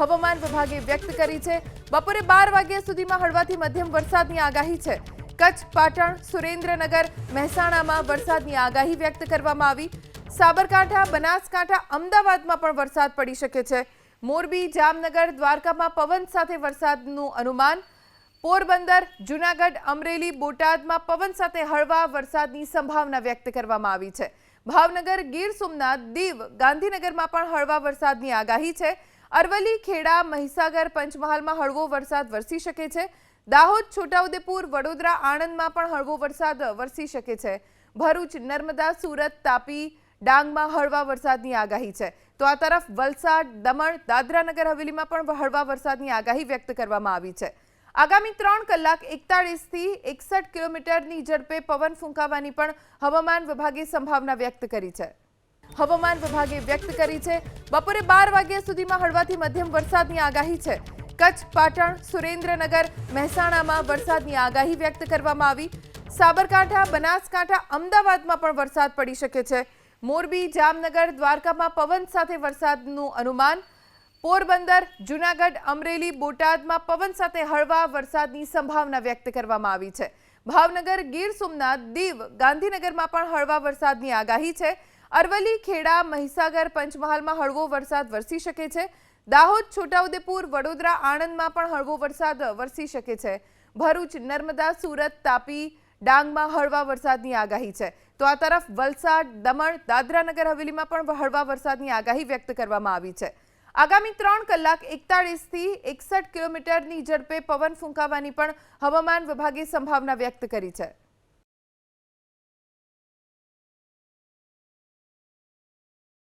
હવામાન વિભાગે વ્યક્ત કરી છે। બપોરે 12 વાગ્યા સુધીમાં હળવાથી મધ્યમ વરસાદની આગાહી છે। કચ્છ, પાટણ, સુરેન્દ્રનગર, મહેસાણામાં વરસાદની આગાહી વ્યક્ત કરવામાં આવી। સાબરકાંઠા, બનાસકાંઠા, અમદાવાદમાં પણ વરસાદ પડી શકે છે। મોરબી, જામનગર, દ્વારકામાં પવન સાથે વરસાદનું અનુમાન। પોરબંદર, જૂનાગઢ, અમરેલી, બોટાદમાં પવન સાથે હળવા વરસાદની સંભાવના વ્યક્ત કરવામાં આવી છે। ભાવનગર, ગીર સોમનાથ, દીવ, ગાંધીનગરમાં પણ હળવા વરસાદની આગાહી છે। અરવલ્લી, ખેડા, મહીસાગર, પંચમહાલમાં હળવો વરસાદ વરસી શકે છે। દાહોદ, છોટાઉદેપુર, વડોદરા, આણંદમાં પણ હળવો વરસાદ વરસી શકે છે। ભરૂચ, નર્મદા, સુરત, તાપી, ડાંગમાં હળવા વરસાદની આગાહી છે। તો આ તરફ વલસાડ, દમણ, દાદરા નગર હવેલીમાં પણ હળવા વરસાદની આગાહી વ્યક્ત કરવામાં આવી છે। આગામી 3 કલાક 41 થી 61 કિલોમીટરની ઝડપે પવન ફૂંકાવાની પણ હવામાન વિભાગે સંભાવના વ્યક્ત કરી છે। હવામાન વિભાગે વ્યક્ત કરી છે બપોરે 12 વાગ્યા સુધીમાં હળવાથી મધ્યમ વરસાદની આગાહી છે। કચ્છ, પાટણ, સુરેન્દ્રનગર, મહેસાણામાં વરસાદની આગાહી વ્યક્ત કરવામાં આવી। સાબરકાંઠા, બનાસકાંઠા, અમદાવાદમાં પણ વરસાદ પડી શકે છે। મોરબી, જામનગર, દ્વારકામાં પવન સાથે વરસાદનું અનુમાન। પોરબંદર, જૂનાગઢ, અમરેલી, બોટાદમાં પવન સાથે હળવા વરસાદની સંભાવના વ્યક્ત કરવામાં આવી છે। ભાવનગર, ગીર સોમનાથ, દીવ, ગાંધીનગરમાં પણ હળવા વરસાદની આગાહી છે। અરવલ્લી, ખેડા, મહીસાગર, પંચમહાલમાં હળવો વરસાદ વરસી શકે છે। દાહોદ, છોટાઉદેપુર, વડોદરા, આણંદમાં પણ હળવો વરસાદ વરસી શકે છે। ભરૂચ, નર્મદા, સુરત, તાપી, ડાંગમાં હળવા વરસાદની આગાહી છે। તો આ તરફ વલસાડ, દમણ, દાદરા નગર હવેલીમાં પણ હળવા વરસાદની આગાહી વ્યક્ત કરવામાં આવી છે। આગામી 3 કલાક 41 થી 61 કિલોમીટરની ઝડપે પવન ફૂંકાવાની પણ હવામાન વિભાગે સંભાવના વ્યક્ત કરી છે।